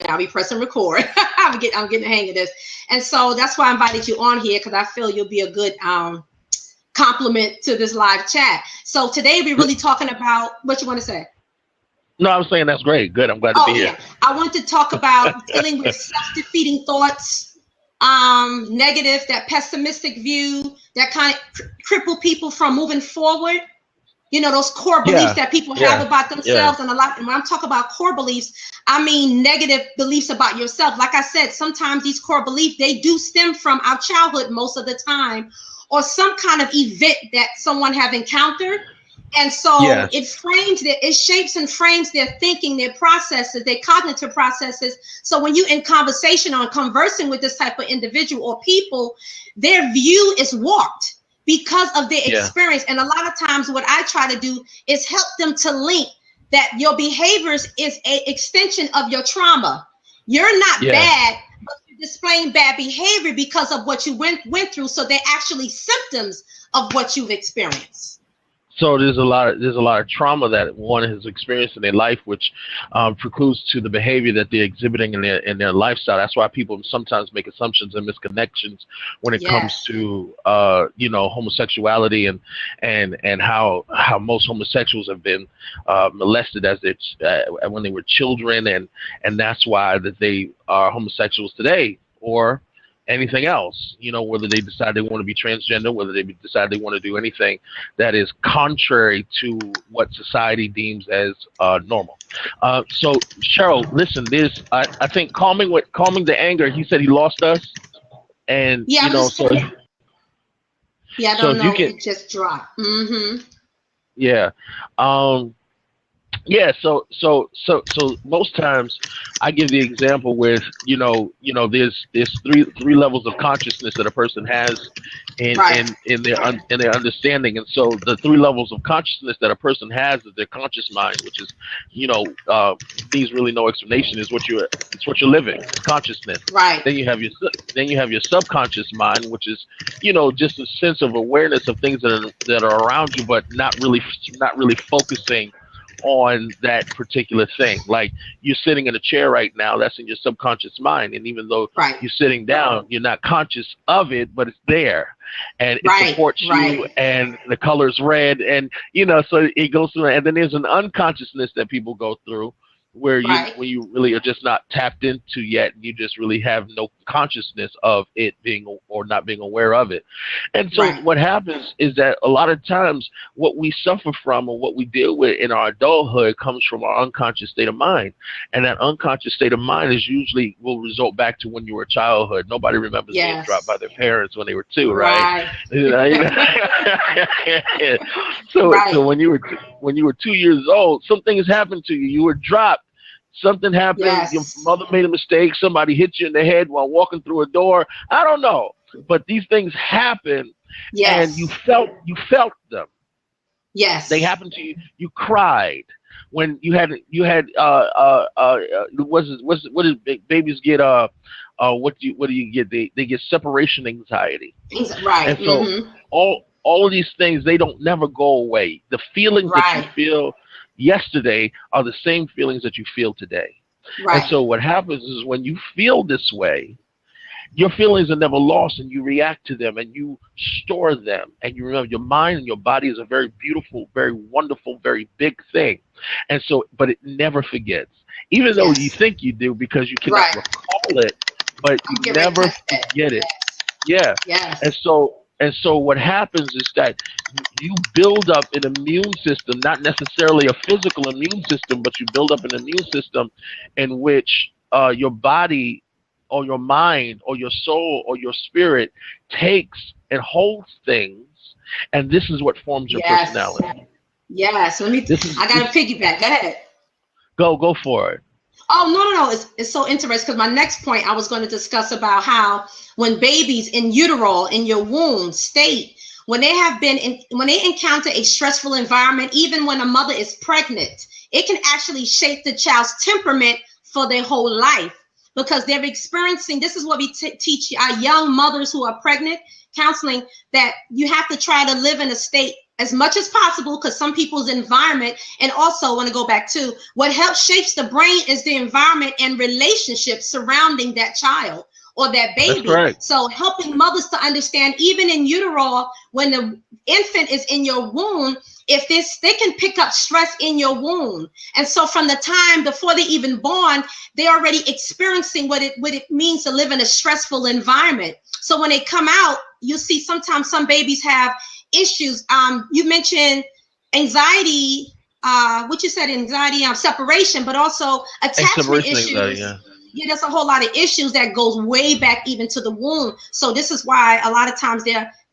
I'll be pressing record. I'm getting the hang of this. And so that's why I invited you on here, because I feel you'll be a good compliment to this live chat. So today we're really talking about what you want to say. No, I was saying that's great. Good. I'm glad to be here. I want to talk about dealing with self-defeating thoughts, negative, that pessimistic view, that kind of cripple people from moving forward. You know, those core beliefs that people have about themselves. And a lot, and when I'm talking about core beliefs, I mean negative beliefs about yourself. Like I said, sometimes these core beliefs, they do stem from our childhood most of the time, or some kind of event that someone have encountered. And so it shapes and frames their thinking, their processes, their cognitive processes. So when you're in conversation or conversing with this type of individual or people, their view is warped because of their experience. And a lot of times what I try to do is help them to link that your behaviors is an extension of your trauma. You're not bad, but you're displaying bad behavior because of what you went through. So they're actually symptoms of what you've experienced. So there's a lot of trauma that one has experienced in their life, which precludes to the behavior that they're exhibiting in their lifestyle. That's why people sometimes make assumptions and misconnections when it comes to homosexuality and how most homosexuals have been molested as when they were children, and that's why that they are homosexuals today, or anything else, whether they decide they want to be transgender, whether they decide they want to do anything that is contrary to what society deems as normal. So Cheryl, listen, I think calming the anger. He said he lost us, and I don't know. It just dropped. Yeah. So most times I give the example with there's three levels of consciousness that a person has in their understanding, and so the three levels of consciousness that a person has is their conscious mind, which is needs really no explanation. It's what you're living. It's consciousness. Right. Then you have your subconscious mind, which is just a sense of awareness of things that are around you, but not really focusing on that particular thing. Like you're sitting in a chair right now, that's in your subconscious mind, and even though you're sitting down, you're not conscious of it, but it's there, and it supports you, and the color's red, and so it goes through. And then there's an unconsciousness that people go through where you really are just not tapped into yet, and you just really have no consciousness of it being or not being aware of it. And so what happens is that a lot of times what we suffer from or what we deal with in our adulthood comes from our unconscious state of mind, and that unconscious state of mind will result back to when you were a childhood. Nobody remembers being dropped by their parents when they were 2, right? So when you were 2 years old, something has happened to you. You were dropped. Something happened. Your mother made a mistake. Somebody hit you in the head while walking through a door. I don't know, but these things happen, and you felt them. Yes, they happened to you. You cried when you had what does babies get? What do you get? They get separation anxiety. Right. And so all of these things, they don't never go away. The feelings that you feel yesterday are the same feelings that you feel today. And so what happens is when you feel this way, your feelings are never lost, and you react to them, and you store them, and you remember your mind and your body is a very beautiful, very wonderful, very big thing. And so, but it never forgets, even though you think you do, because you cannot recall it, but you never forget it. And so what happens is that you build up an immune system, not necessarily a physical immune system, but you build up an immune system in which your body or your mind or your soul or your spirit takes and holds things, and this is what forms your personality. Yes. I got to piggyback. Go ahead. Go for it. Oh, no. It's so interesting, because my next point I was going to discuss about how when babies in utero, in your womb state, when they encounter a stressful environment, even when a mother is pregnant, it can actually shape the child's temperament for their whole life, because they're experiencing, this is what we teach our young mothers who are pregnant, counseling, that you have to try to live in a state as much as possible, because some people's environment, and also want to go back to what helps shapes the brain is the environment and relationships surrounding that child or that baby. So helping mothers to understand, even in utero, when the infant is in your womb, they can pick up stress in your womb. And so from the time before they even born, they're already experiencing what it means to live in a stressful environment. So when they come out, you see sometimes some babies have issues. You mentioned anxiety, what you said, anxiety, separation, but also attachment issues. Anxiety, yeah, there's a whole lot of issues that goes way back even to the womb. So this is why a lot of times they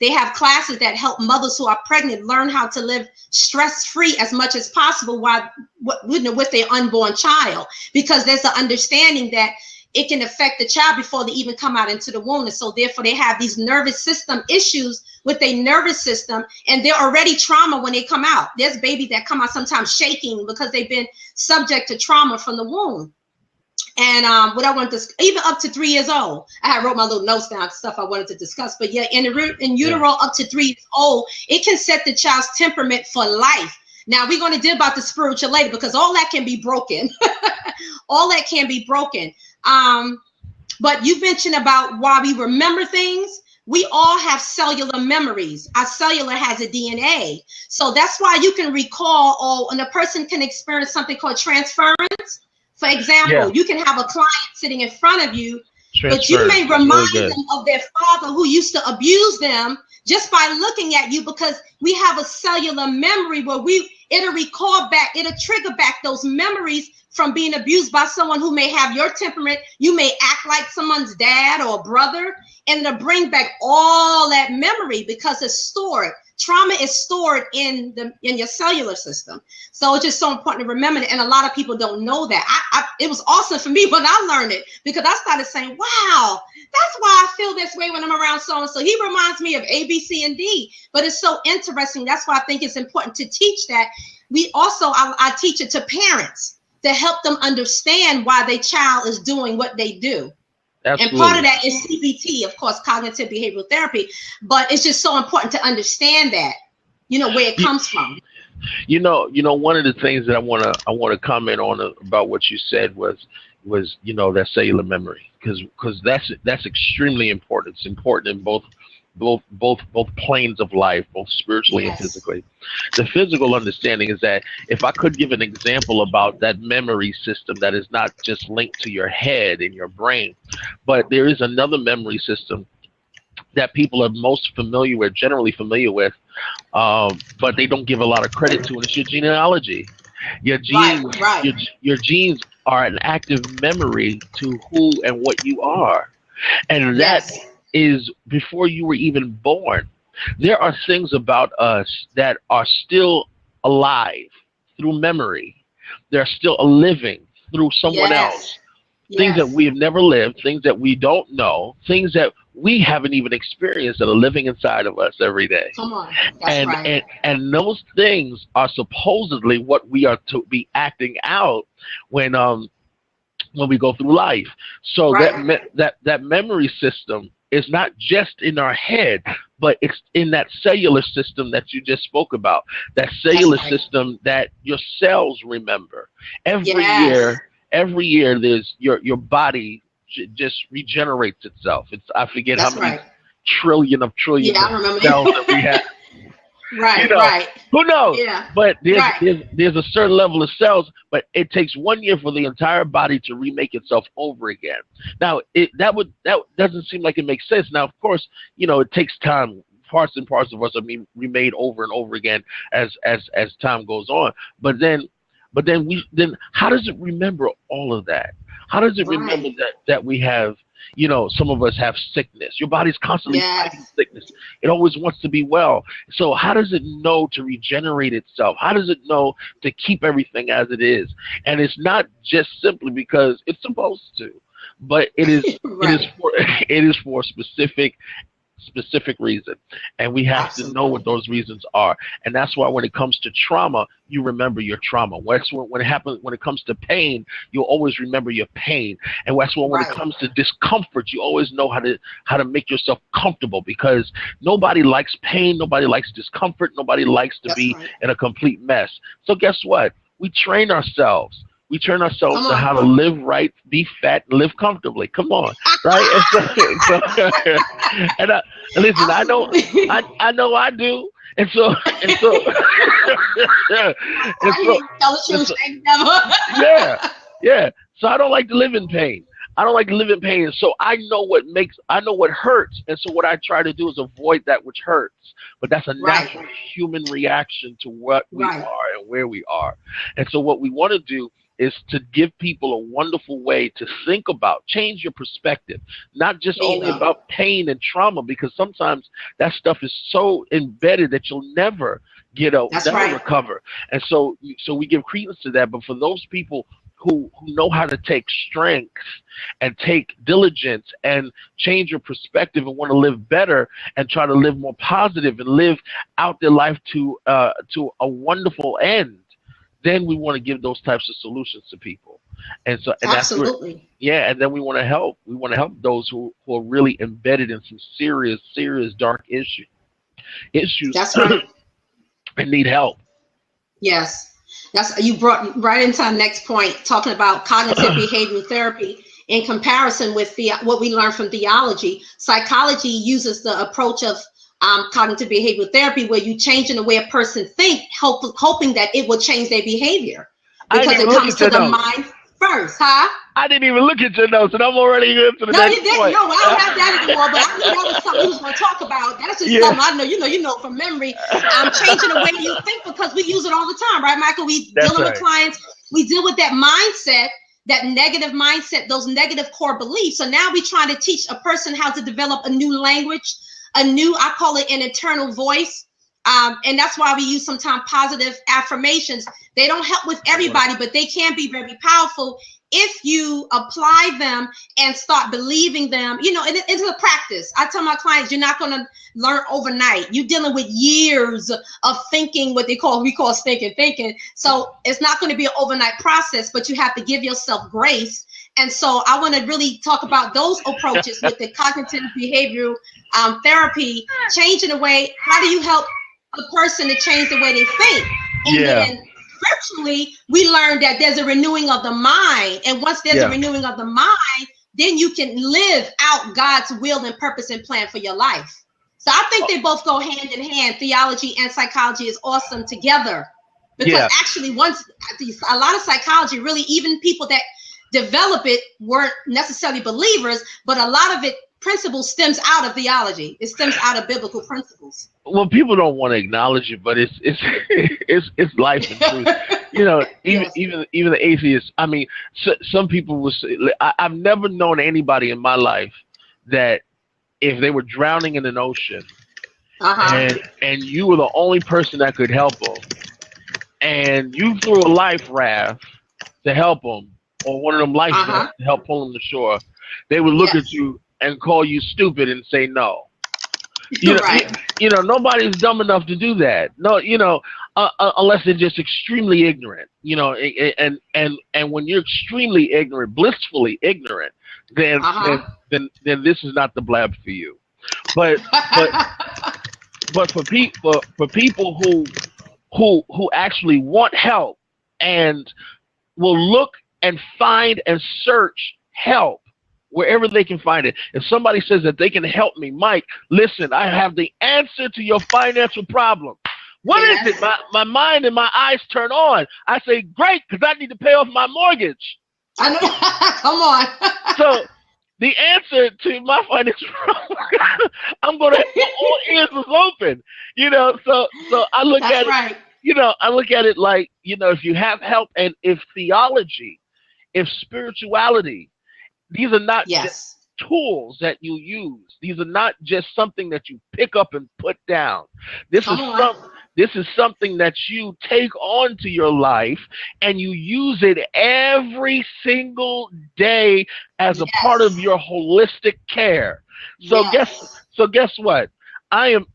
have classes that help mothers who are pregnant learn how to live stress-free as much as possible with their unborn child, because there's an understanding that it can affect the child before they even come out into the womb. And so therefore they have these nervous system issues with their nervous system, and they're already trauma when they come out. There's babies that come out sometimes shaking because they've been subject to trauma from the womb. And what I wanted to, even up to 3 years old, I wrote my little notes down, stuff I wanted to discuss. But yeah, in utero up to 3 years old, it can set the child's temperament for life. Now we're going to deal about the spiritual later, because all that can be broken. All that can be broken. But you mentioned about why we remember things. We all have cellular memories. Our cellular has a DNA. So that's why you can recall, and a person can experience something called transference. For example, you can have a client sitting in front of you, but you may remind them of their father who used to abuse them just by looking at you, because we have a cellular memory where it'll recall back, it'll trigger back those memories from being abused by someone who may have your temperament. You may act like someone's dad or brother, and it'll bring back all that memory because it's stored. Trauma is stored in your cellular system. So it's just so important to remember it. And a lot of people don't know that. It was awesome for me when I learned it, because I started saying, wow, that's why I feel this way when I'm around so-and-so. He reminds me of A, B, C, and D. But it's so interesting. That's why I think it's important to teach that. We also, I teach it to parents to help them understand why their child is doing what they do. Absolutely. And part of that is CBT, of course, cognitive behavioral therapy. But it's just so important to understand that, where it comes from. One of the things that I want to comment on about what you said was that cellular memory, because that's extremely important. It's important in both planes of life, both spiritually and physically. The physical understanding is that if I could give an example about that memory system that is not just linked to your head and your brain, but there is another memory system that people are generally familiar with, but they don't give a lot of credit to, and it's your genealogy. Your genes, your genes are an active memory to who and what you are, and that is before you were even born. There are things about us that are still alive through memory. They're still living through someone else. Things that we have never lived, things that we don't know, things that we haven't even experienced that are living inside of us every day. Come on. That's right. And those things are supposedly what we are to be acting out when we go through life. So that memory system is not just in our head, but it's in that cellular system that you just spoke about. That cellular system that your cells remember. Every year, there's your body just regenerates itself. I forget how many trillion of cells that we have. Who knows? Yeah. But there's a certain level of cells, but it takes 1 year for the entire body to remake itself over again. Now, that doesn't seem like it makes sense. Now, of course, it takes time. Parts and parts of us are being remade over and over again as time goes on. But then how does it remember all of that? How does it remember that we have, some of us have sickness? Your body's constantly fighting sickness. It always wants to be well. So how does it know to regenerate itself? How does it know to keep everything as it is? And it's not just simply because it's supposed to, but it is it is for a specific specific reason, and we have to know what Absolutely. those reasons are. And that's why when it comes to trauma, you remember your trauma. That's when it happens. When it comes to pain, you'll always remember your pain. And that's when it Right. comes to discomfort, you always know how to make yourself comfortable, because nobody likes pain, nobody likes discomfort, nobody likes to That's be right. in a complete mess. So guess what? We train ourselves. We train ourselves Come to on. how to live right, be fat, and live comfortably. Come on, right? And so and listen, Absolutely. I know I do, and so and so and I so, hear you tell the and truth, so thank you, yeah, never. yeah. So I don't like to live in pain. I don't like to live in pain. So I know what hurts. And so what I try to do is avoid that which hurts. But that's a Right. natural human reaction to what we Right. are and where we are. And so what we want to do is to give people a wonderful way to think about, change your perspective, not just There you only go. about pain and trauma, because sometimes that stuff is so embedded that you'll never That's never right. recover. And so we give credence to that. But for those people who know how to take strength and take diligence and change your perspective and want to live better and try to live more positive and live out their life to a wonderful end, then we want to give those types of solutions to people. And that's where, Absolutely. yeah, and then we want to help those who are really embedded in some serious dark issues That's right. and need help. Yes. That's you brought right into our next point, talking about cognitive behavioral therapy in comparison with what we learn from theology. Psychology uses the approach of cognitive behavioral therapy, where you changing the way a person think, hoping that it will change their behavior, I didn't because even it look comes at to your the notes. mind first, huh? I didn't even look at your notes, and I'm already into the No, you next didn't. point. No, I don't have that anymore. But I knew that was something we was going to talk about. That's just Yeah, something I know. You know from memory. Changing the way you think, because we use it all the time, right, Michael? We that's dealing with right. clients. We deal with that mindset, that negative mindset, those negative core beliefs. So now we're trying to teach a person how to develop a new language, I call it an internal voice. And that's why we use sometimes positive affirmations. They don't help with everybody, but they can be very powerful if you apply them and start believing them, into the practice. I tell my clients, you're not going to learn overnight. You're dealing with years of thinking, we call stinking thinking. So it's not going to be an overnight process, but you have to give yourself grace. And so I want to really talk about those approaches with the cognitive behavioral therapy, changing the way. How do you help a person to change the way they think? And Yeah, then virtually, we learned that there's a renewing of the mind. And once there's a yeah. renewing of the mind, then you can live out God's will and purpose and plan for your life. So I think they both go hand in hand. Theology and psychology is awesome together, because Yeah. actually, once a lot of psychology, really, even people that develop it weren't necessarily believers, but a lot of it principles stems out of theology. It stems out of biblical principles. Well, people don't want to acknowledge it, but it's it's life and truth. Even Yes. even the atheists. I mean, some people will say. I've never known anybody in my life that if they were drowning in an ocean Uh-huh. and you were the only person that could help them, and you threw a life raft to help them, or one of them life Uh-huh. vests to help pull them to shore, they would look at Yes. you and call you stupid and say no. You're right. Nobody's dumb enough to do that. No, unless they're just extremely ignorant. And when you're extremely ignorant, blissfully ignorant, then Uh-huh. then this is not the blab for you. But but for people who actually want help and will look and find and search help wherever they can find it. If somebody says that they can help me, Mike, listen, I have the answer to your financial problem. What is Yes. it? My mind and my eyes turn on. I say, great, because I need to pay off my mortgage. I know. Come on. So the answer to my financial problem, I'm going to have all ears is open. So I look That's at it, right. I look at it like, if you have help, and if theology, if spirituality, these are not just Yes. tools that you use. These are not just something that you pick up and put down. This Come is on. this is something that you take onto your life and you use it every single day as a part of Yes. your holistic care. So Yes. So guess what? I am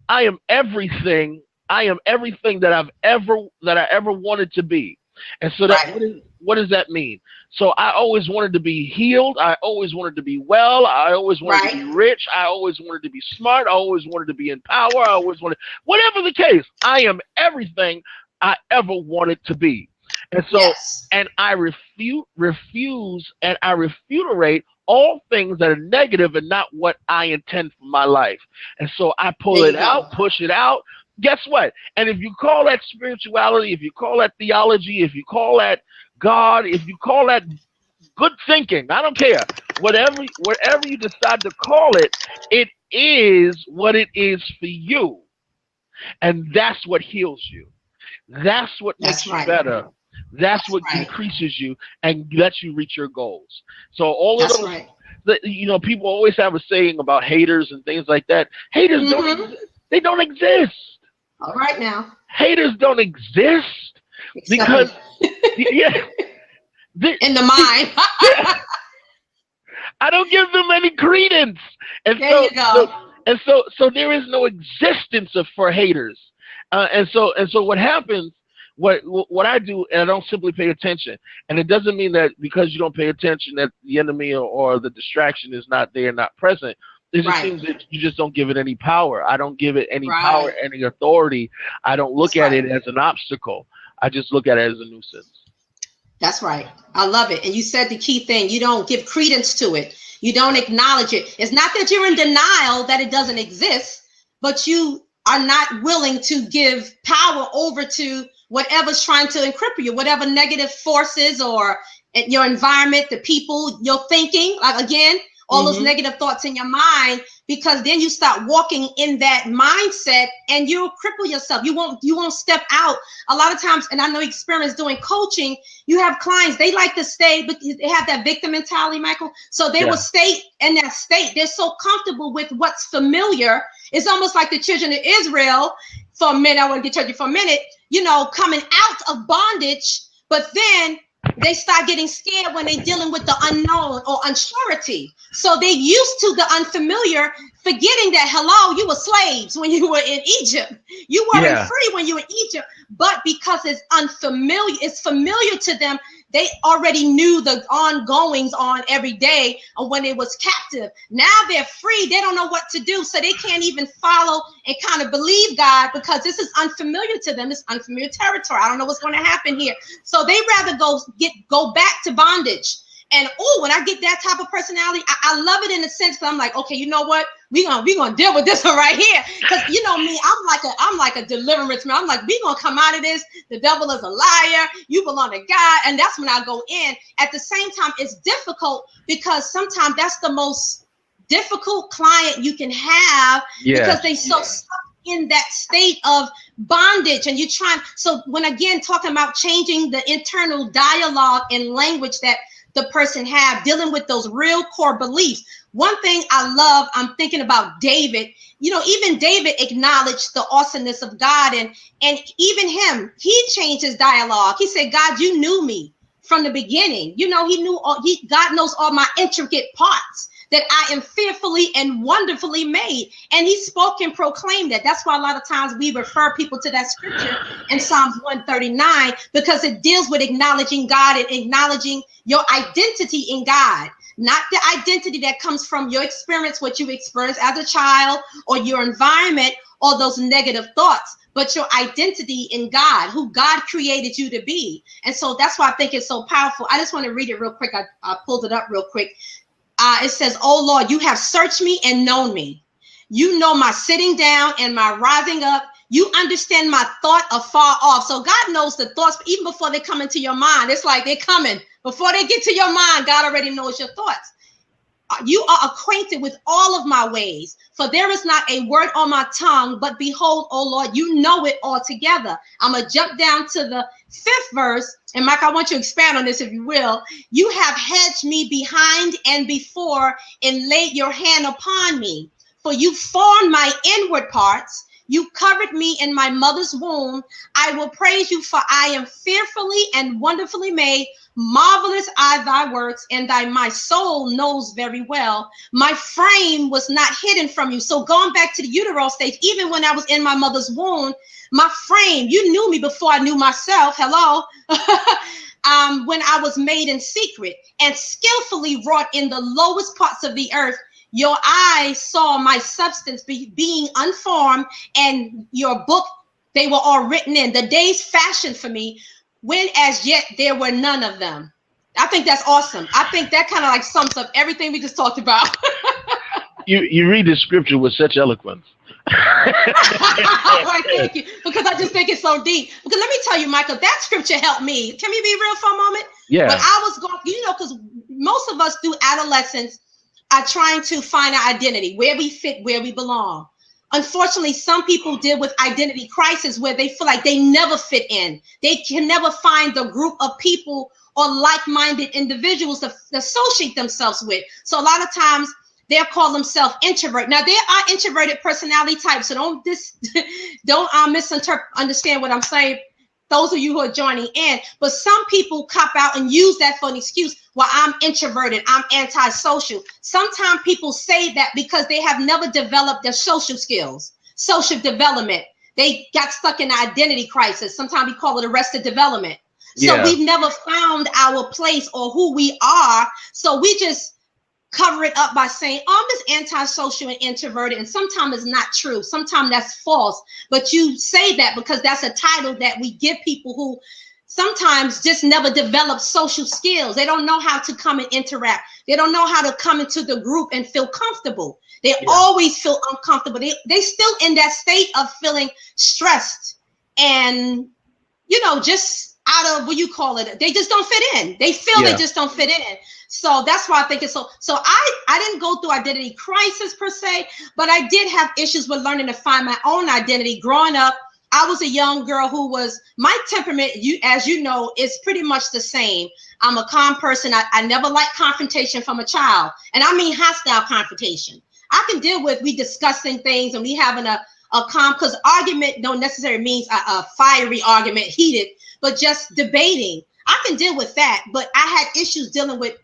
everything. I am everything that I ever wanted to be. And so that what does that mean? So I always wanted to be healed. I always wanted to be well. I always wanted to be rich. I always wanted to be smart. I always wanted to be in power. I always wanted, whatever the case, I am everything I ever wanted to be. And so, and I refuse, and I refuterate all things that are negative and not what I intend for my life. And so I pull it out, push it out. Guess what? And if you call that spirituality, if you call that theology, if you call that God, if you call that good thinking, I don't care. Whatever you decide to call it, it is what it is for you. And that's what heals you. That's what makes you better. That's what increases you and lets you reach your goals. So all of those, you know, people always have a saying about haters and things like that. Haters they don't exist. All right now. Haters don't exist because in the mind. I don't give them any credence. And there you go. So there is no existence for haters. And so what happens, what I do, and I don't simply pay attention. And it doesn't mean that because you don't pay attention that the enemy or the distraction is not there, not present. It just seems that you just don't give it any power. I don't give it any power, any authority. I don't look at it as an obstacle. I just look at it as a nuisance. That's right. I love it. And you said the key thing. You don't give credence to it. You don't acknowledge it. It's not that you're in denial that it doesn't exist, but you are not willing to give power over to whatever's trying to encrypt you, whatever negative forces or your environment, the people, your thinking, like again, all those negative thoughts in your mind, because then you start walking in that mindset and you'll cripple yourself. You won't step out. A lot of times, and I know experience doing coaching, you have clients, they like to stay, but they have that victim mentality, Michael. So they will stay in that state. They're so comfortable with what's familiar. It's almost like the children of Israel for a minute. I want to get you for a minute, you know, coming out of bondage, but then they start getting scared when they're dealing with the unknown or unsurety. So they used to the unfamiliar, forgetting that, hello, you were slaves when you were in Egypt. You weren't free when you were in Egypt. But because it's unfamiliar, it's familiar to them, they already knew the ongoings on every day of when they was captive. Now they're free. They don't know what to do. So they can't even follow and kind of believe God because this is unfamiliar to them. It's unfamiliar territory. I don't know what's going to happen here. So they rather go back to bondage. And when I get that type of personality, I love it in a sense because I'm like, okay, you know what? We're gonna deal with this one right here. Because you know me, I'm like a deliverance man. I'm like, we're gonna come out of this. The devil is a liar. You belong to God. And that's when I go in. At the same time, it's difficult because sometimes that's the most difficult client you can have because they so stuck in that state of bondage. And you're trying. So when again talking about changing the internal dialogue and language that the person have, dealing with those real core beliefs. One thing I love, I'm thinking about David. You know, even David acknowledged the awesomeness of God, and even him, he changed his dialogue. He said, God, you knew me from the beginning. You know, God knows all my intricate parts, that I am fearfully and wonderfully made. And he spoke and proclaimed that. That's why a lot of times we refer people to that scripture in Psalms 139, because it deals with acknowledging God and acknowledging your identity in God, not the identity that comes from your experience, what you experienced as a child or your environment or those negative thoughts, but your identity in God, who God created you to be. And so that's why I think it's so powerful. I just want to read it real quick. I pulled it up real quick. It says, oh Lord, you have searched me and known me. You know my sitting down and my rising up. You understand my thought afar off. So God knows the thoughts even before they come into your mind. It's like they're coming. Before they get to your mind, God already knows your thoughts. You are acquainted with all of my ways, for there is not a word on my tongue, but behold, oh Lord, you know it altogether. I'm going to jump down to the 5th verse. And Mike, I want you to expand on this, if you will. You have hedged me behind and before and laid your hand upon me. For you formed my inward parts. You covered me in my mother's womb. I will praise you, for I am fearfully and wonderfully made. Marvelous are thy works, and my soul knows very well. My frame was not hidden from you. So going back to the utero stage, even when I was in my mother's womb, my frame, you knew me before I knew myself. Hello. When I was made in secret and skillfully wrought in the lowest parts of the earth, your eyes saw my substance being unformed, and your book, they were all written in. The days fashioned for me, when as yet there were none of them. I think that's awesome. I think that kind of like sums up everything we just talked about. You read the scripture with such eloquence. Right, thank you. Because I just think it's so deep. Because let me tell you, Michael, that scripture helped me. Can we be real for a moment? Yeah. When I was going, because most of us through adolescence are trying to find our identity, where we fit, where we belong. Unfortunately, some people deal with identity crisis where they feel like they never fit in. They can never find the group of people or like-minded individuals to associate themselves with. So a lot of times they'll call themselves introvert. Now there are introverted personality types, so don't misunderstand what I'm saying. Those of you who are joining in, but some people cop out and use that for an excuse. Well, I'm introverted, I'm antisocial. Sometimes people say that because they have never developed their social skills, social development. They got stuck in an identity crisis. Sometimes we call it arrested development. So we've never found our place or who we are. So we just cover it up by saying, oh, I'm just antisocial and introverted. And sometimes it's not true. Sometimes that's false. But you say that because that's a title that we give people who sometimes just never develop social skills. They don't know how to come and interact. They don't know how to come into the group and feel comfortable. They always feel uncomfortable. They still in that state of feeling stressed and, just out of what you call it. They just don't fit in. They feel they just don't fit in. So that's why I think it's so I didn't go through identity crisis per se, but I did have issues with learning to find my own identity. Growing up, I was a young girl my temperament, as you know, is pretty much the same. I'm a calm person. I never liked confrontation from a child. And I mean hostile confrontation. I can deal with we discussing things and we having a calm, because argument don't necessarily mean a fiery argument, heated, but just debating. I can deal with that, but I had issues dealing with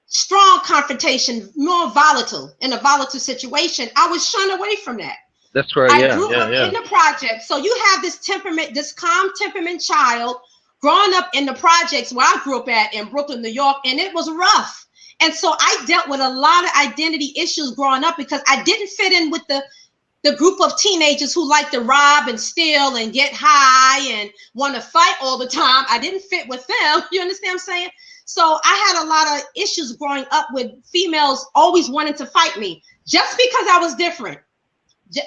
strong confrontation, more volatile, in a volatile situation. I was shunned away from that. That's right. I grew up in the project. So you have this temperament, this calm temperament child growing up in the projects where I grew up at in Brooklyn, New York, and it was rough. And so I dealt with a lot of identity issues growing up because I didn't fit in with the group of teenagers who like to rob and steal and get high and want to fight all the time. I didn't fit with them. You understand what I'm saying? So I had a lot of issues growing up with females always wanting to fight me just because I was different.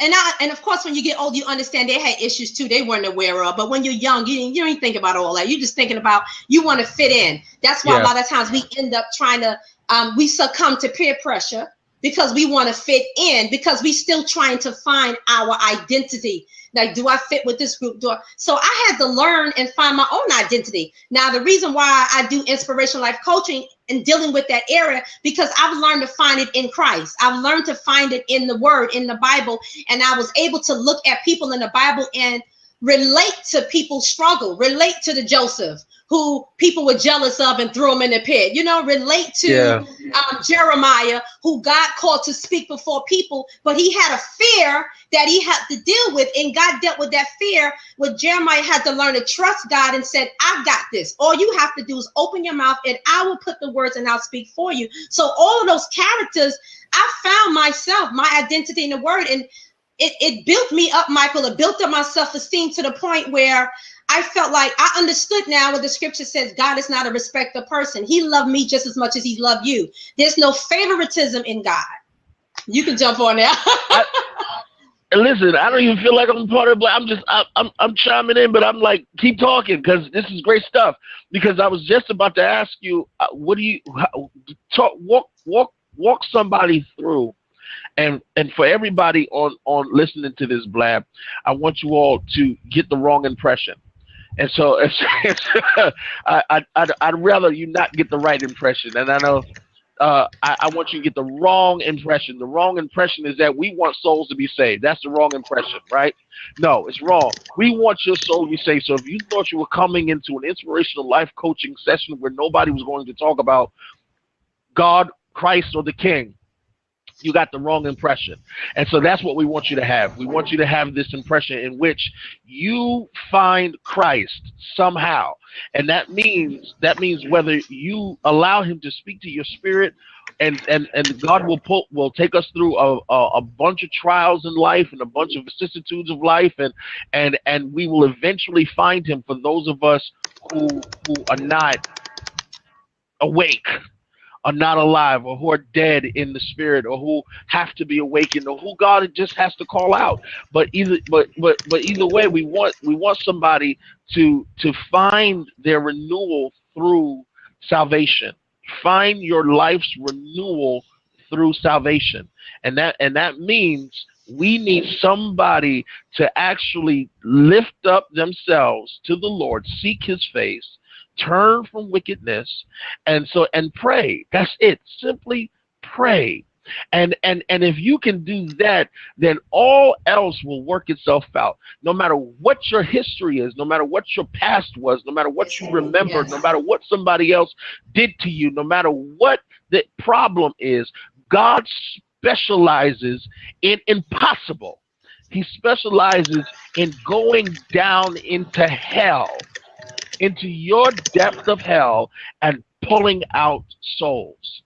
And of course, when you get old, you understand they had issues too they weren't aware of. But when you're young, you don't think about all that. You're just thinking about you want to fit in. That's why a lot of times we end up trying to, we succumb to peer pressure because we want to fit in, because we still trying to find our identity. Like, do I fit with this group? So I had to learn and find my own identity. Now, the reason why I do inspirational life coaching and dealing with that area, because I've learned to find it in Christ. I've learned to find it in the word, in the Bible. And I was able to look at people in the Bible and relate to people's struggle, relate to the Joseph who people were jealous of and threw him in the pit, relate to Jeremiah, who God called to speak before people, but he had a fear that he had to deal with, and God dealt with that fear. What Jeremiah had to learn to trust God and said, I've got this. All you have to do is open your mouth and I will put the words and I'll speak for you. So all of those characters, I found myself, my identity in the word, and it built me up, Michael. It built up my self-esteem to the point where I felt like I understood now what the scripture says. God is not a respecter person. He loved me just as much as he loved you. There's no favoritism in God. You can jump on there. Listen, I don't even feel like I'm part of it. I'm chiming in, but I'm like, keep talking, because this is great stuff. Because I was just about to ask you, walk somebody through. And for everybody on listening to this blab, I want you all to get the wrong impression. And so I'd rather you not get the right impression. And I know I want you to get the wrong impression. The wrong impression is that we want souls to be saved. That's the wrong impression, right? No, it's wrong. We want your soul to be saved. So if you thought you were coming into an inspirational life coaching session where nobody was going to talk about God, Christ, or the King, you got the wrong impression. And so that's what we want you to have. We want you to have this impression in which you find Christ somehow. And that means whether you allow him to speak to your spirit, and God will take us through a bunch of trials in life and a bunch of vicissitudes of life, and we will eventually find him for those of us who are not awake, are not alive, or who are dead in the spirit, or who have to be awakened, or who God just has to call out. But either way, we want somebody to find their renewal through salvation. Find your life's renewal through salvation, and that means we need somebody to actually lift up themselves to the Lord, seek his face, turn from wickedness, and pray. That's it. Simply pray. And if you can do that, then all else will work itself out. No matter what your history is, no matter what your past was, no matter what you remember, no matter what somebody else did to you, no matter what the problem is, God specializes in impossible. He specializes in going down into hell, into your depth of hell, and pulling out souls.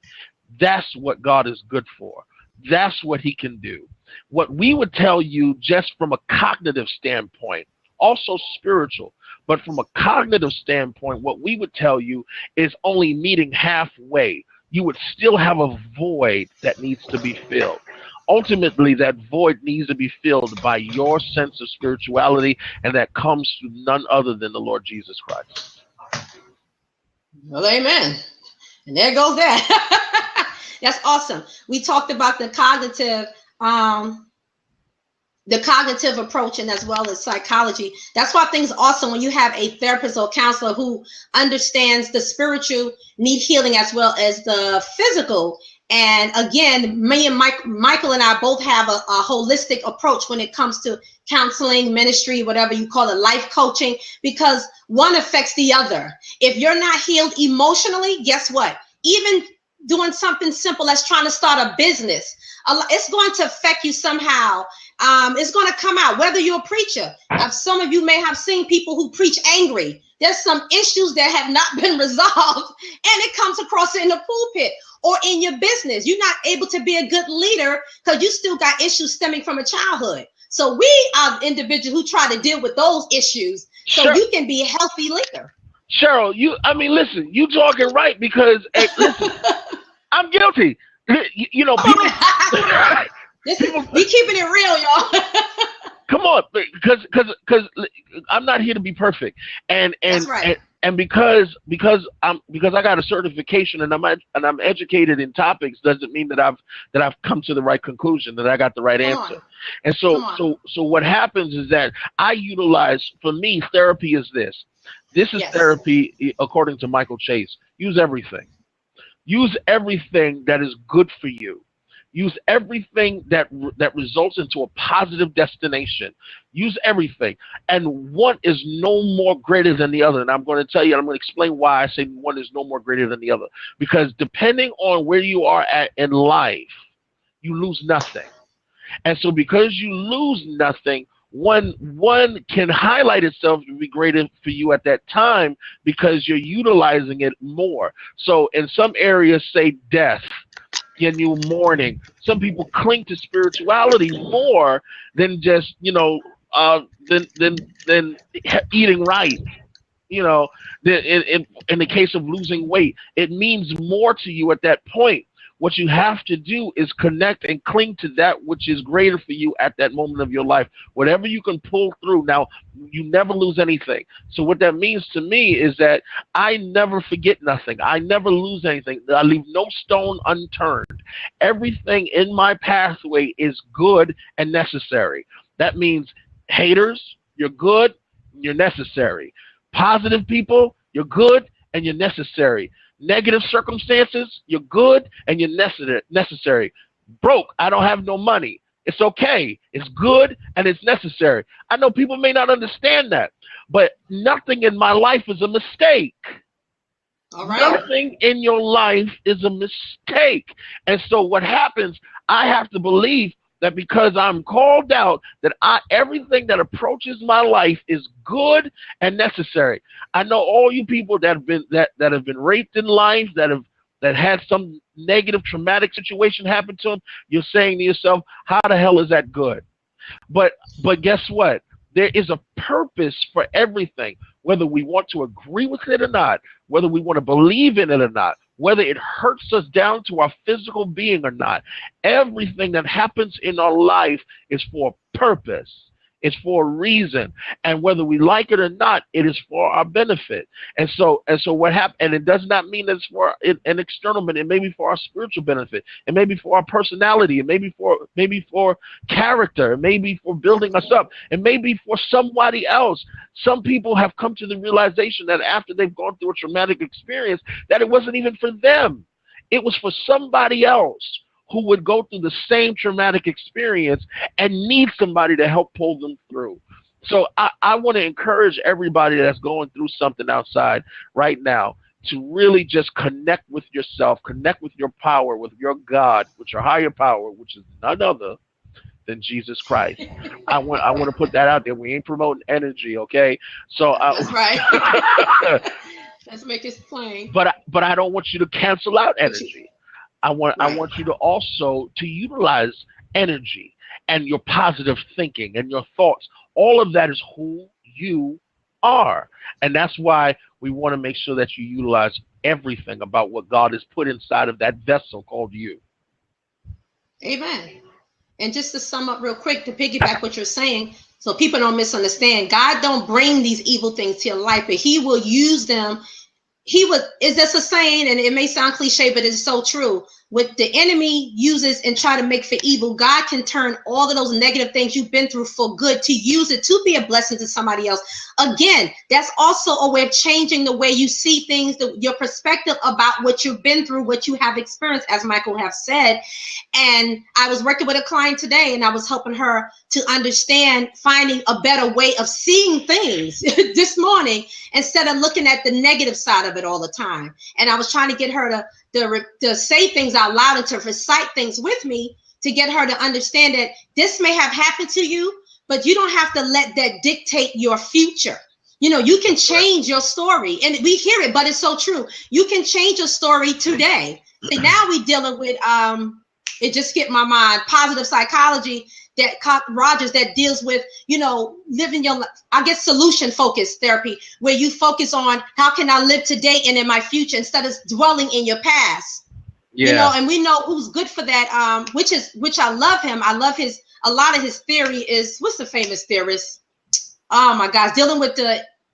That's what God is good for. That's what he can do. What we would tell you, just from a cognitive standpoint, also spiritual, but from a cognitive standpoint, what we would tell you is only meeting halfway. You would still have a void that needs to be filled. Ultimately, that void needs to be filled by your sense of spirituality, and that comes through none other than the Lord Jesus Christ. Well, amen. And there goes that. That's awesome. We talked about the cognitive approach, and as well as psychology. That's why things are awesome when you have a therapist or counselor who understands the spiritual need healing as well as the physical. And again, me and Michael and I both have a holistic approach when it comes to counseling, ministry, whatever you call it, life coaching, because one affects the other. If you're not healed emotionally, guess what? Even doing something simple as trying to start a business, it's going to affect you somehow. It's going to come out, whether you're a preacher. Some of you may have seen people who preach angry. There's some issues that have not been resolved, and it comes across in the pulpit or in your business. You're not able to be a good leader because you still got issues stemming from a childhood. So we are individuals who try to deal with those issues so you can be a healthy leader. Cheryl, listen, you talking right, because hey, listen, I'm guilty. You know, people, we keeping it real, y'all. Come on, because I'm not here to be perfect, and that's right. and because I got a certification and I'm educated in topics, doesn't mean that I've come to the right conclusion, that I got the right answer. And so what happens is that I utilize, for me, therapy is this. This is therapy, according to Michael Chase. Use everything. Use everything that is good for you. Use everything that results into a positive destination. Use everything. And one is no more greater than the other. And I'm going to tell you, I'm going to explain why I say one is no more greater than the other. Because depending on where you are at in life, you lose nothing. And so because you lose nothing, one can highlight itself to be greater for you at that time because you're utilizing it more. So in some areas, say death, and you mourning. Some people cling to spirituality more than just, than eating right. In the case of losing weight, it means more to you at that point. What you have to do is connect and cling to that which is greater for you at that moment of your life. Whatever you can pull through. Now, you never lose anything. So what that means to me is that I never forget nothing. I never lose anything. I leave no stone unturned. Everything in my pathway is good and necessary. That means haters, you're good, you're necessary. Positive people, you're good, and you're necessary. Negative circumstances, you're good and you're necessary. Broke, I don't have no money. It's okay. It's good and it's necessary. I know people may not understand that, but nothing in my life is a mistake. All right. Nothing in your life is a mistake. And so what happens, I have to believe that because I'm called out, that everything that approaches my life is good and necessary. I know all you people that have been raped in life, that had some negative traumatic situation happen to them, you're saying to yourself, how the hell is that good? But guess what? There is a purpose for everything, whether we want to agree with it or not, whether we want to believe in it or not, whether it hurts us down to our physical being or not. Everything that happens in our life is for a purpose. It's for a reason. And whether we like it or not, it is for our benefit. And so what happened, and it does not mean that it's for an external benefit. It may be for our spiritual benefit. It may be for our personality. It may be for character. It may be for building us up. It may be for somebody else. Some people have come to the realization that after they've gone through a traumatic experience, that it wasn't even for them. It was for somebody else who would go through the same traumatic experience and need somebody to help pull them through. So I want to encourage everybody that's going through something outside right now to really just connect with yourself, connect with your power, with your God, with your higher power, which is none other than Jesus Christ. I want to put that out there. We ain't promoting energy, okay? So that's right. Let's make this plain. But I don't want you to cancel out energy. I want you to also to utilize energy and your positive thinking and your thoughts. All of that is who you are. And that's why we want to make sure that you utilize everything about what God has put inside of that vessel called you. Amen. And just to sum up real quick, to piggyback what you're saying, so people don't misunderstand, God don't bring these evil things to your life, but he will use them. Is this a saying, and it may sound cliche, but it's so true. What the enemy uses and try to make for evil, God can turn all of those negative things you've been through for good, to use it to be a blessing to somebody else. Again, that's also a way of changing the way you see things, your perspective about what you've been through, what you have experienced, as Michael have said. And I was working with a client today, and I was helping her to understand finding a better way of seeing things this morning, instead of looking at the negative side of it all the time. And I was trying to get her to say things out loud and to recite things with me, to get her to understand that this may have happened to you, but you don't have to let that dictate your future. You know, you can change your story, and we hear it, but it's so true. You can change your story today. See, now we dealing with, it just skipped my mind, positive psychology, that Rogers, that deals with, living your, I guess, solution focused therapy, where you focus on how can I live today and in my future instead of dwelling in your past. Yeah. And we know who's good for that, which I love him. I love a lot of his theory is, what's the famous theorist? Oh my gosh, dealing with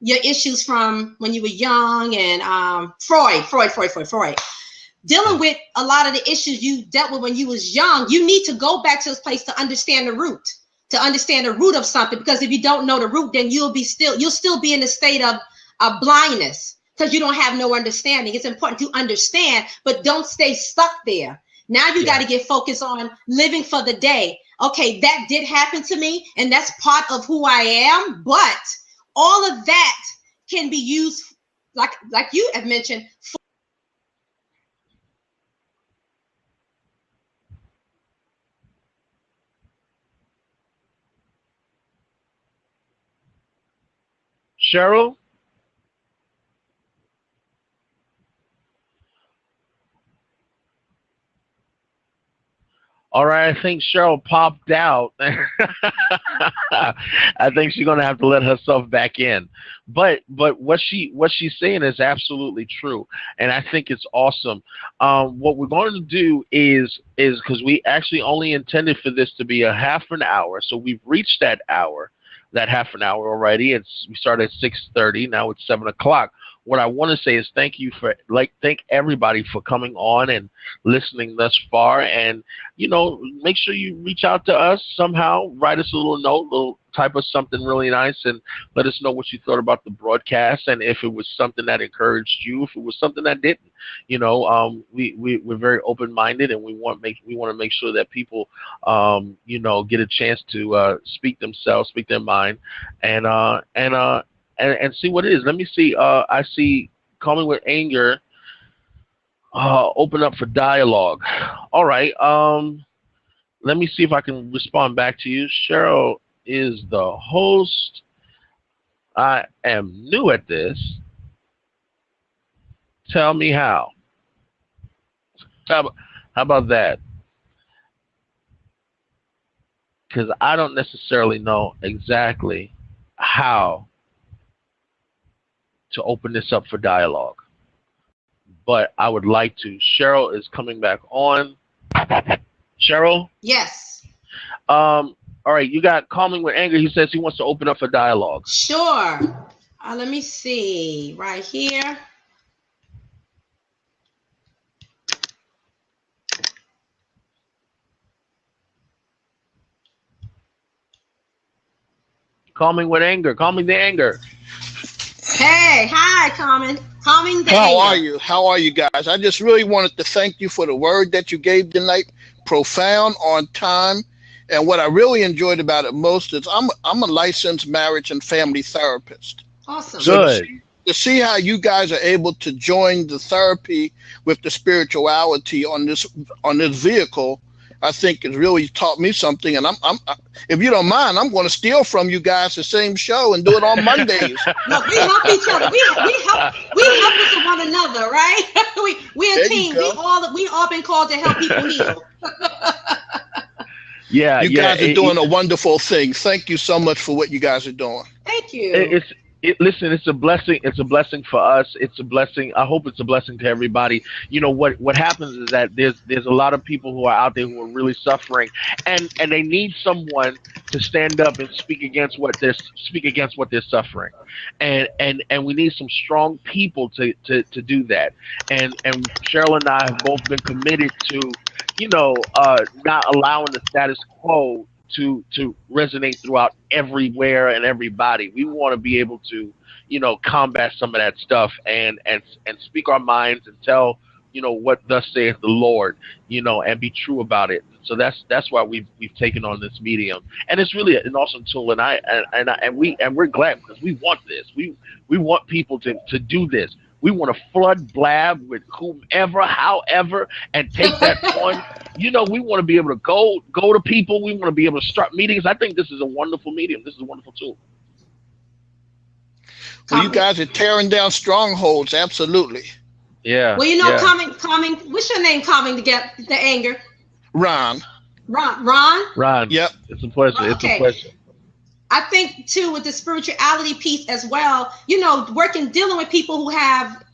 your issues from when you were young, and Freud. Dealing with a lot of the issues you dealt with when you was young, you need to go back to this place to understand the root of something. Because if you don't know the root, then you'll still be in a state of blindness, because you don't have no understanding. It's important to understand, but don't stay stuck there. Now you got to get focused on living for the day. Okay, that did happen to me, and that's part of who I am. But all of that can be used, like you have mentioned. Cheryl? All right, I think Cheryl popped out. I think she's gonna have to let herself back in. But what she's saying is absolutely true, and I think it's awesome. What we're going to do is because we actually only intended for this to be a half an hour, so we've reached that half an hour already. We started at 6:30. Now it's 7 o'clock. What I want to say is thank everybody for coming on and listening thus far. And, make sure you reach out to us somehow, write us a little note, type us something really nice and let us know what you thought about the broadcast, and if it was something that encouraged you, if it was something that didn't. We're very open-minded, and we want to make sure that people get a chance to speak themselves, speak their mind, and see what it is. Let me see. I see Call Me With Anger. Open up for dialogue. All right. Let me see if I can respond back to you. Cheryl is the host. I am new at this. Tell me how. How about that? Because I don't necessarily know exactly how to open this up for dialogue, but I would like to. Cheryl is coming back on. Cheryl? Yes. All right, you got Call Me With Anger. He says he wants to open up for dialogue. Sure. Let me see. Right here. Call Me With Anger. Call Me the Anger. Hey, hi, Calming the How anger. are you? How are you guys? I just really wanted to thank you for the word that you gave tonight. Profound, on time. And what I really enjoyed about it most is I'm a licensed marriage and family therapist. Awesome. Good. To see how you guys are able to join the therapy with the spirituality on this vehicle, I think it really taught me something. And I'm if you don't mind, I'm going to steal from you guys the same show and do it on Mondays. Look, we help each other. We help with one another, right? We're a team. We all been called to help people heal. Yeah, you guys are doing a wonderful thing. Thank you so much for what you guys are doing. Thank you. Listen, it's a blessing. It's a blessing for us. It's a blessing. I hope it's a blessing to everybody. You know what happens is that there's a lot of people who are out there who are really suffering, and they need someone to stand up and speak against what they're suffering, and we need some strong people to do that. And Cheryl and I have both been committed to, not allowing the status quo to resonate throughout everywhere and everybody. We want to be able to, combat some of that stuff and speak our minds and tell, what thus saith the Lord, and be true about it. So that's why we've taken on this medium, and it's really an awesome tool. And we're glad, because we want this. We want people to do this. We want to flood Blab with whomever, however, and take that on. We want to be able to go to people. We want to be able to start meetings. I think this is a wonderful medium. This is a wonderful tool. Well, you guys are tearing down strongholds. Absolutely. Yeah. Well, calming. What's your name? Calming to get the anger. Ron. Ron. Yep. It's a pleasure. Okay. It's a pleasure. I think too, with the spirituality piece as well, dealing with people who have,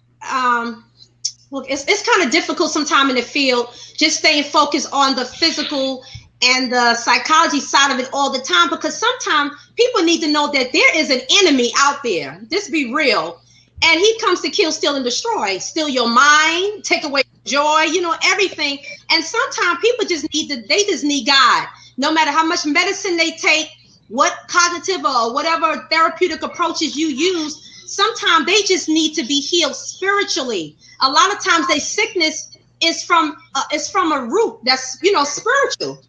it's kind of difficult sometimes in the field, just staying focused on the physical and the psychology side of it all the time, because sometimes people need to know that there is an enemy out there. Just be real. And he comes to kill, steal, and destroy. Steal your mind, take away joy, everything. And sometimes people just need God. No matter how much medicine they take, what cognitive or whatever therapeutic approaches you use, sometimes they just need to be healed spiritually. A lot of times their sickness is from a root that's spiritual,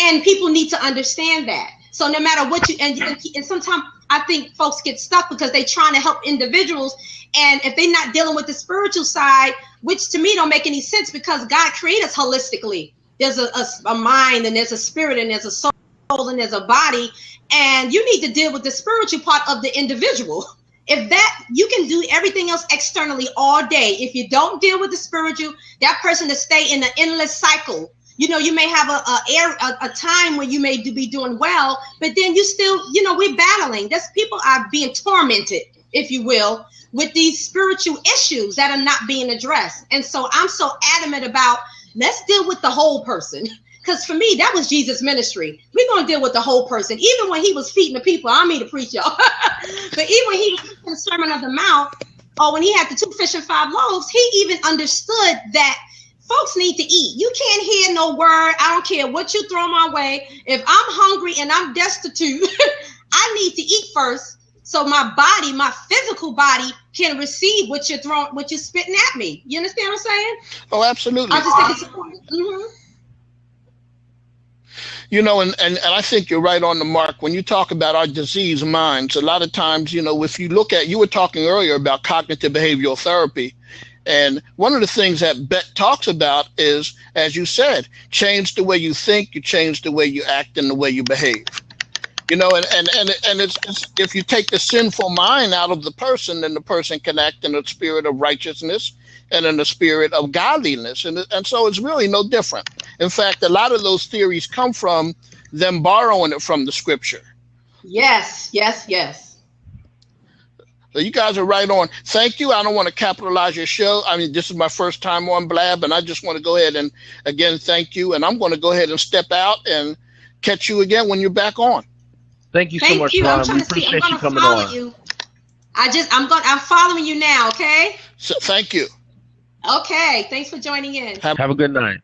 and people need to understand that. So no matter what and sometimes I think folks get stuck because they're trying to help individuals, and if they're not dealing with the spiritual side, which to me don't make any sense, because God created us holistically. There's a mind, and there's a spirit, and there's a soul, and there's a body. And you need to deal with the spiritual part of the individual. If that, you can do everything else externally all day. If you don't deal with the spiritual, that person to stay in an endless cycle. You may have a time when you may be doing well, but then you still, we're battling. People are being tormented, if you will, with these spiritual issues that are not being addressed. And so I'm so adamant about, let's deal with the whole person. Because for me, that was Jesus' ministry. We're going to deal with the whole person. Even when he was feeding the people, I mean to preach, y'all. But even when he was in the Sermon on the Mount, or when he had the 2 fish and 5 loaves, he even understood that folks need to eat. You can't hear no word. I don't care what you throw my way. If I'm hungry and I'm destitute, I need to eat first so my body, my physical body, can receive what you're throwing, what you're spitting at me. You understand what I'm saying? Oh, absolutely. I just think it's important. Mm-hmm. You know, and I think you're right on the mark when you talk about our diseased minds. A lot of times, you know, if you look at, you were talking earlier about cognitive behavioral therapy. And one of the things that Bet talks about is, as you said, change the way you think, you change the way you act and the way you behave. You know, and it's if you take the sinful mind out of the person, then the person can act in a spirit of righteousness and in the spirit of godliness. And so it's really no different. In fact, a lot of those theories come from them borrowing it from the scripture. Yes, yes, yes. So you guys are right on. Thank you. I don't want to capitalize your show. I mean, this is my first time on Blab, and I just want to go ahead and, again, thank you. And I'm going to go ahead and step out and catch you again when you're back on. Thank you so much, Ron. We appreciate you coming on. You. I'm following you now, okay? So thank you. Okay, thanks for joining in. Have a good night.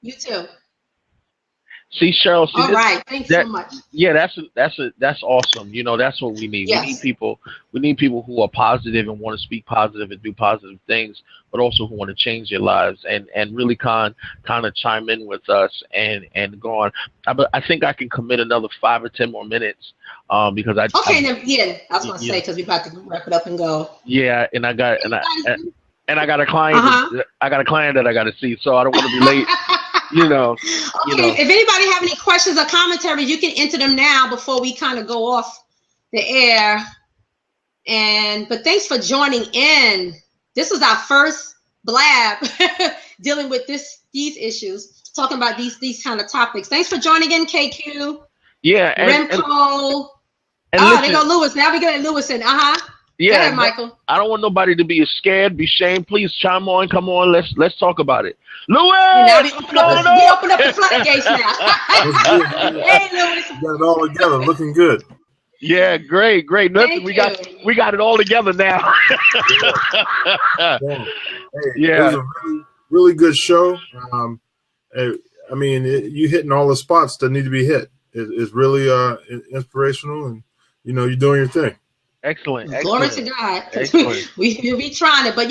You too. See, Cheryl. All right, thanks so much. Yeah, that's awesome. You know, that's what we need. Yes. We need people who are positive and want to speak positive and do positive things, but also who want to change their lives and really kind of chime in with us and go on. I think I can commit another 5 or 10 more minutes because I was going to say because we're about to wrap it up and go. Yeah, and I got a client. I got a client that I got to see, so I don't want to be late. You know. If anybody have any questions or commentary, you can enter them now before we kind of go off the air. But thanks for joining in. This is our first Blab dealing with these issues, talking about these kind of topics. Thanks for joining in, KQ. Yeah, Remco. There go Lewis. Now we got Lewis in. Yeah, go ahead, Michael. I don't want nobody to be scared, be shamed. Please chime on. Come on, let's talk about it. Louis, we open up the floodgates now. Hey, Louis. Got it all together, looking good. Yeah, great. Nothing. We got it all together now. Hey, it was a really good show. I mean, you hitting all the spots that need to be hit. It's really inspirational, and you're doing your thing. Excellent. Glory to God. Excellent. we be trying it, but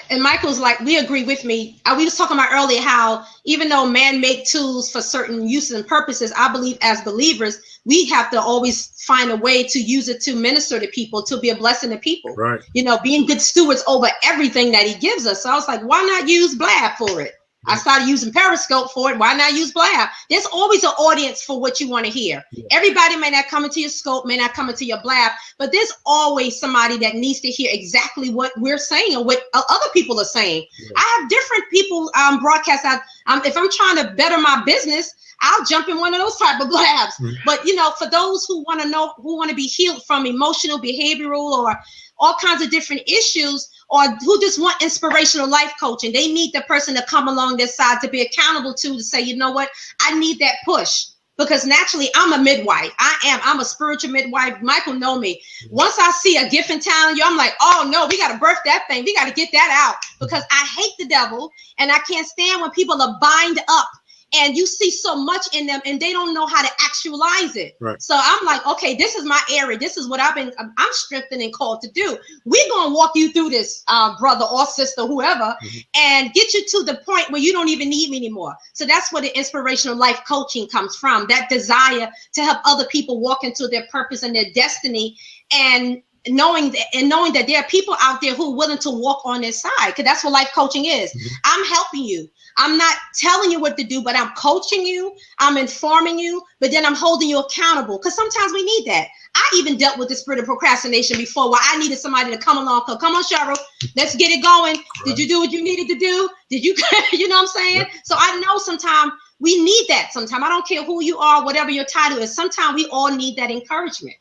and Michael's like, we agree with me. We was talking about earlier how even though man make tools for certain uses and purposes, I believe as believers, we have to always find a way to use it to minister to people, to be a blessing to people. Right. Being good stewards over everything that he gives us. So I was like, why not use Blab for it? I started using Periscope for it. Why not use Blab? There's always an audience for what you want to hear. Yeah. Everybody may not come into your scope, may not come into your Blab, but there's always somebody that needs to hear exactly what we're saying or what other people are saying. Yeah. I have different people broadcast out. If I'm trying to better my business, I'll jump in one of those type of Blabs. Mm-hmm. But for those who want to know, who want to be healed from emotional, behavioral, or all kinds of different issues, or who just want inspirational life coaching, they need the person to come along their side to be accountable to say, you know what, I need that push. Because naturally, I'm a midwife. I'm a spiritual midwife. Michael know me. Once I see a gift and talent, I'm like, oh no, we got to birth that thing. We got to get that out because I hate the devil and I can't stand when people are bind up. And you see so much in them and they don't know how to actualize it. Right. So I'm like, okay, this is my area. This is what I'm strengthened and called to do. We're going to walk you through this, brother or sister, whoever, and get you to the point where you don't even need me anymore. So that's where the inspirational life coaching comes from, that desire to help other people walk into their purpose and their destiny, and knowing that there are people out there who are willing to walk on their side, because that's what life coaching is. I'm helping you. I'm not telling you what to do, but I'm coaching you. I'm informing you, but then I'm holding you accountable, because sometimes we need that. I even dealt with the spirit of procrastination before, where I needed somebody to come along. Come on, Cheryl, let's get it going. Right. Did you do what you needed to do? Did you, you know what I'm saying? Yep. So I know sometimes we need that. Sometimes I don't care who you are, whatever your title is. Sometimes we all need that encouragement.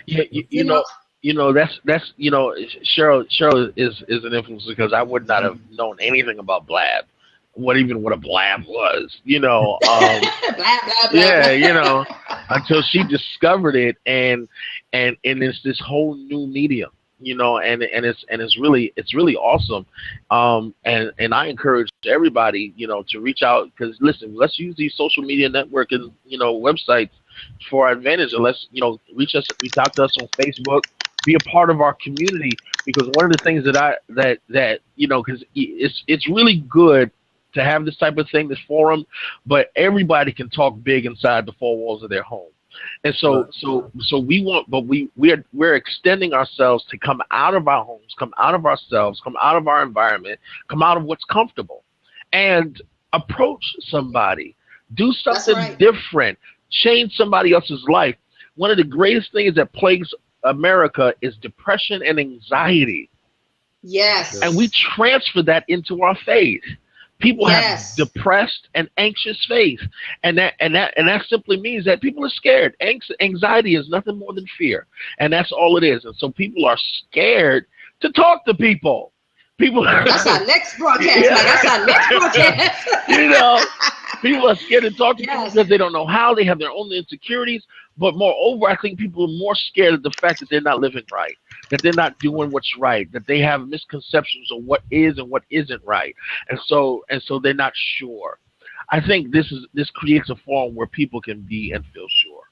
Yeah, you know. That's Cheryl is an influence, because I would not have known anything about Blab, what a Blab was, blah, blah, blah, yeah, until she discovered it, and it's this whole new medium, and it's really awesome, and I encourage everybody, to reach out, because listen, let's use these social media network and websites for our advantage. And let's, reach out to us on Facebook, be a part of our community, because one of the things because it's really good to have this type of thing, this forum, but everybody can talk big inside the four walls of their home. And so we're extending ourselves to come out of our homes, come out of ourselves, come out of our environment, come out of what's comfortable, and approach somebody, do something different, change somebody else's life. One of the greatest things that plagues America is depression and anxiety. Yes. And we transfer that into our faith. People have depressed and anxious faith, and that simply means that people are scared. Anxiety is nothing more than fear, and that's all it is. And so people are scared to talk to people. That's our next broadcast. That's our next broadcast. People are scared to talk to people because they don't know how. They have their own insecurities. But moreover, I think people are more scared of the fact that they're not living right, that they're not doing what's right, that they have misconceptions of what is and what isn't right. And so they're not sure. I think this creates a forum where people can be and feel sure.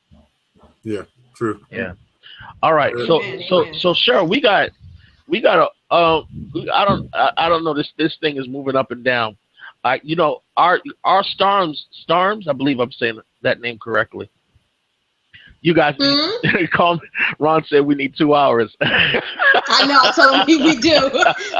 Yeah, true. Yeah. All right. So Cheryl, we got I don't know, this thing is moving up and down. Our Starms, I believe I'm saying that name correctly. You guys call me. Ron said we need 2 hours. I know. I told him we do.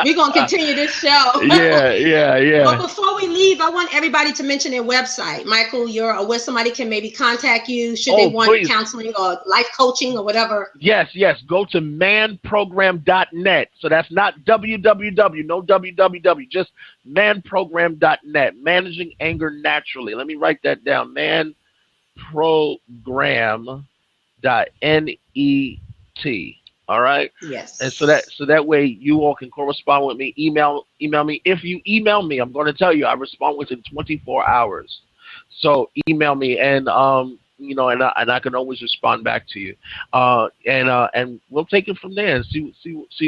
We're going to continue this show. Yeah. But before we leave, I want everybody to mention their website. Michael, where somebody can maybe contact you should they want counseling or life coaching or whatever. Yes. Go to manprogram.net. So that's not www, no www, just manprogram.net. Managing anger naturally. Let me write that down. Manprogram.net. All right. Yes. And so that way you all can correspond with me. Email me. If you email me, I'm going to tell you I respond within 24 hours. So email me, and and I can always respond back to you. And we'll take it from there and see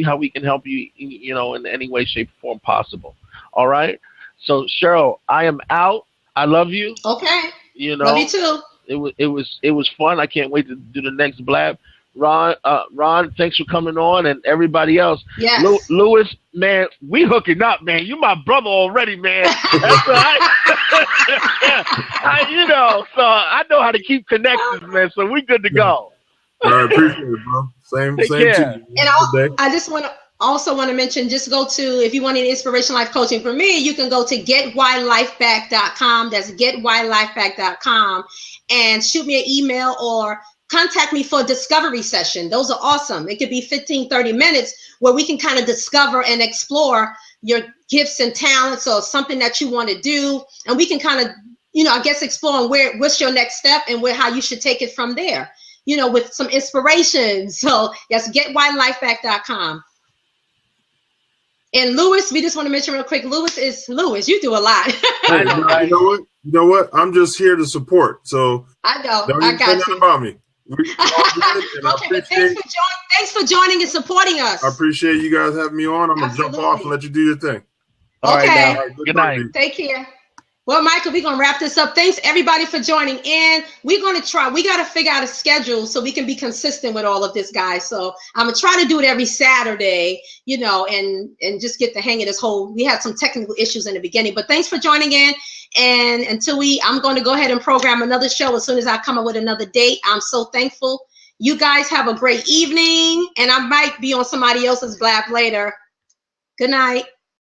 how we can help you, in any way, shape, or form possible. All right. So Cheryl, I am out. I love you. Okay. Love you too. It was fun. I can't wait to do the next blab. Ron, thanks for coming on, and everybody else. Yes. Lewis, man, we hooking up, man. You my brother already, man. That's right. So I know how to keep connections, man. So we good to go. All right, appreciate it, bro. Same to you. And I just want to mention, just go to, if you want any inspiration life coaching from me, you can go to getwhylifeback.com. That's getwhylifeback.com, and shoot me an email or contact me for a discovery session. Those are awesome. It could be 15, 30 minutes where we can kind of discover and explore your gifts and talents or something that you want to do. And we can kind of, explore what's your next step and how you should take it from there, with some inspiration. So yes, getwhylifeback.com. And Lewis, we just want to mention real quick, Lewis, you do a lot. Hey, you know what? I'm just here to support. So I know. Don't I got you. About me. Thanks for joining and supporting us. I appreciate you guys having me on. I'm going to jump off and let you do your thing. All right, now. Good night. Take care. Well, Michael, we're going to wrap this up. Thanks, everybody, for joining in. We got to figure out a schedule so we can be consistent with all of this, guys. So I'm going to try to do it every Saturday, and just get the hang of this we had some technical issues in the beginning. But thanks for joining in. And I'm going to go ahead and program another show as soon as I come up with another date. I'm so thankful. You guys have a great evening. And I might be on somebody else's blab later. Good night.